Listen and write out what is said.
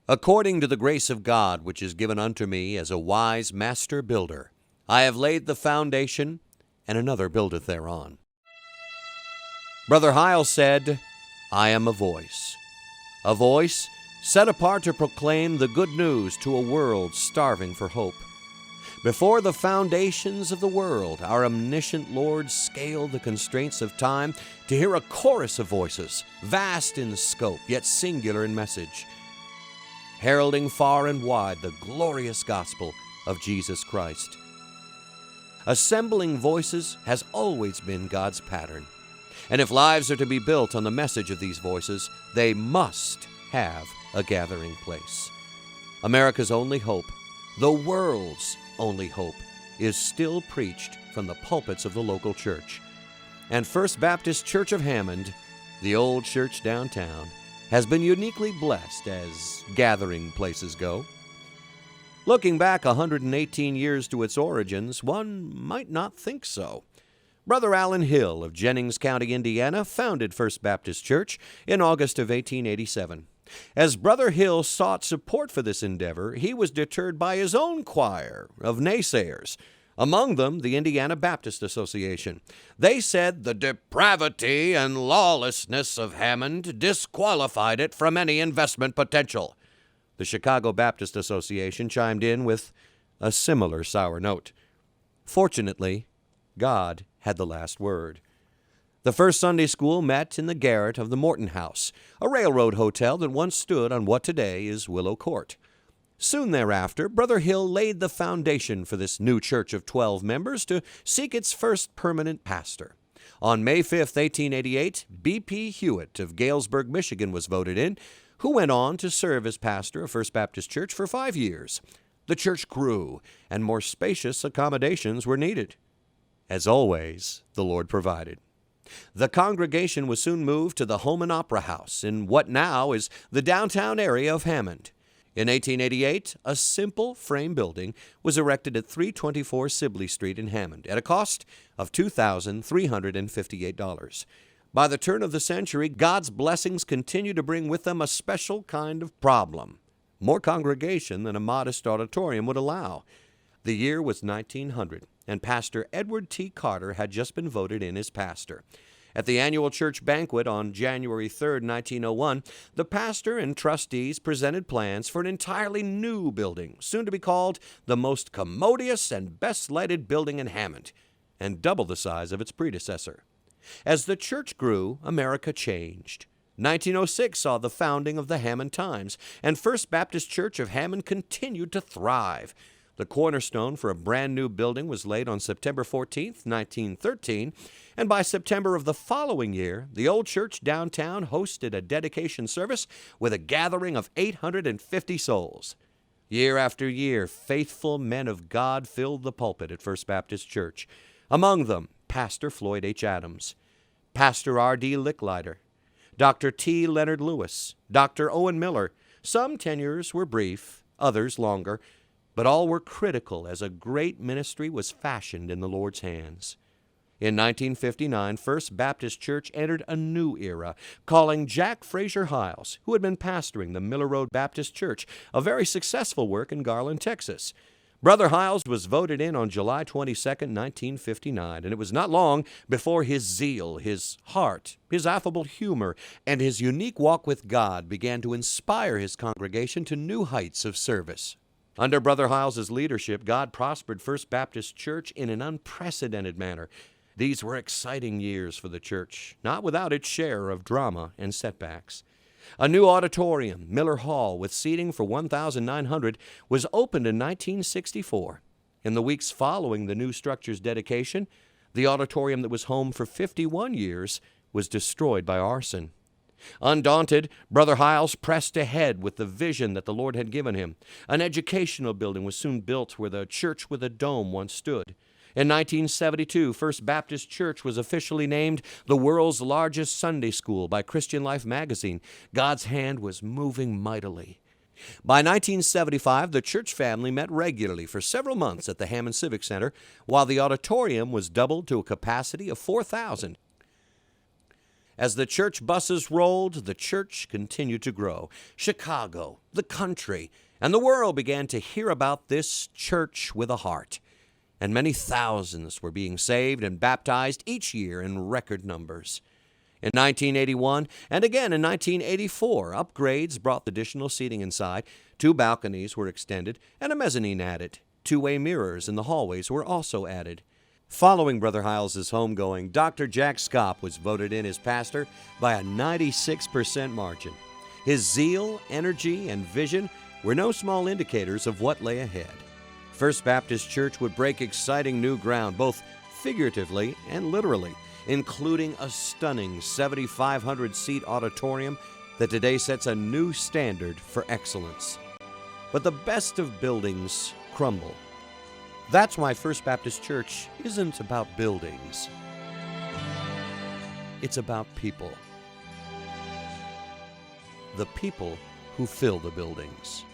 According to the grace of God which is given unto me as a wise master builder, I have laid the foundation, and another buildeth thereon. Brother Hyles said, I am a voice set apart to proclaim the good news to a world starving for hope. Before the foundations of the world, our omniscient Lord scaled the constraints of time to hear a chorus of voices, vast in scope, yet singular in message, heralding far and wide the glorious gospel of Jesus Christ. Assembling voices has always been God's pattern, and if lives are to be built on the message of these voices, they must have a gathering place. America's only hope, the world's only hope, is still preached from the pulpits of the local church. And First Baptist Church of Hammond, the old church downtown, has been uniquely blessed as gathering places go. Looking back 118 years to its origins, one might not think so. Brother Allen Hill of Jennings County, Indiana, founded First Baptist Church in August of 1887. As Brother Hill sought support for this endeavor, he was deterred by his own choir of naysayers, among them the Indiana Baptist Association. They said the depravity and lawlessness of Hammond disqualified it from any investment potential. The Chicago Baptist Association chimed in with a similar sour note. Fortunately, God had the last word. The first Sunday school met in the garret of the Morton House, a railroad hotel that once stood on what today is Willow Court. Soon thereafter, Brother Hill laid the foundation for this new church of 12 members to seek its first permanent pastor. On May 5, 1888, B.P. Hewitt of Galesburg, Michigan was voted in, who went on to serve as pastor of First Baptist Church for 5 years. The church grew, and more spacious accommodations were needed. As always, the Lord provided. The congregation was soon moved to the Home and Opera House in what now is the downtown area of Hammond. In 1888, a simple frame building was erected at 324 Sibley Street in Hammond at a cost of $2,358. By the turn of the century, God's blessings continued to bring with them a special kind of problem: more congregation than a modest auditorium would allow. The year was 1900, and Pastor Edward T. Carter had just been voted in as pastor. At the annual church banquet on January 3, 1901, the pastor and trustees presented plans for an entirely new building, soon to be called the most commodious and best-lighted building in Hammond, and double the size of its predecessor. As the church grew, America changed. 1906 saw the founding of the Hammond Times, and First Baptist Church of Hammond continued to thrive. The cornerstone for a brand new building was laid on September 14, 1913, and by September of the following year, the old church downtown hosted a dedication service with a gathering of 850 souls. Year after year, faithful men of God filled the pulpit at First Baptist Church. Among them, Pastor Floyd H. Adams, Pastor R.D. Licklider, Dr. T. Leonard Lewis, Dr. Owen Miller. Some tenures were brief, others longer, but all were critical as a great ministry was fashioned in the Lord's hands. In 1959, First Baptist Church entered a new era, calling Jack Frazier Hyles, who had been pastoring the Miller Road Baptist Church, a very successful work in Garland, Texas. Brother Hyles was voted in on July 22, 1959, and it was not long before his zeal, his heart, his affable humor, and his unique walk with God began to inspire his congregation to new heights of service. Under Brother Hyles' leadership, God prospered First Baptist Church in an unprecedented manner. These were exciting years for the church, not without its share of drama and setbacks. A new auditorium, Miller Hall, with seating for 1,900, was opened in 1964. In the weeks following the new structure's dedication, the auditorium that was home for 51 years was destroyed by arson. Undaunted, Brother Hyles pressed ahead with the vision that the Lord had given him. An educational building was soon built where the church with a dome once stood. In 1972, First Baptist Church was officially named the world's largest Sunday school by Christian Life magazine. God's hand was moving mightily. By 1975, the church family met regularly for several months at the Hammond Civic Center, while the auditorium was doubled to a capacity of 4,000. As the church buses rolled, the church continued to grow. Chicago, the country, and the world began to hear about this church with a heart. And many thousands were being saved and baptized each year in record numbers. In 1981 and again in 1984, upgrades brought additional seating inside. 2 balconies were extended and a mezzanine added. 2-way mirrors in the hallways were also added. Following Brother Hyles' homegoing, Dr. Jack Scott was voted in as pastor by a 96% margin. His zeal, energy, and vision were no small indicators of what lay ahead. First Baptist Church would break exciting new ground, both figuratively and literally, including a stunning 7,500-seat auditorium that today sets a new standard for excellence. But the best of buildings crumble. That's why First Baptist Church isn't about buildings. It's about people. The people who fill the buildings.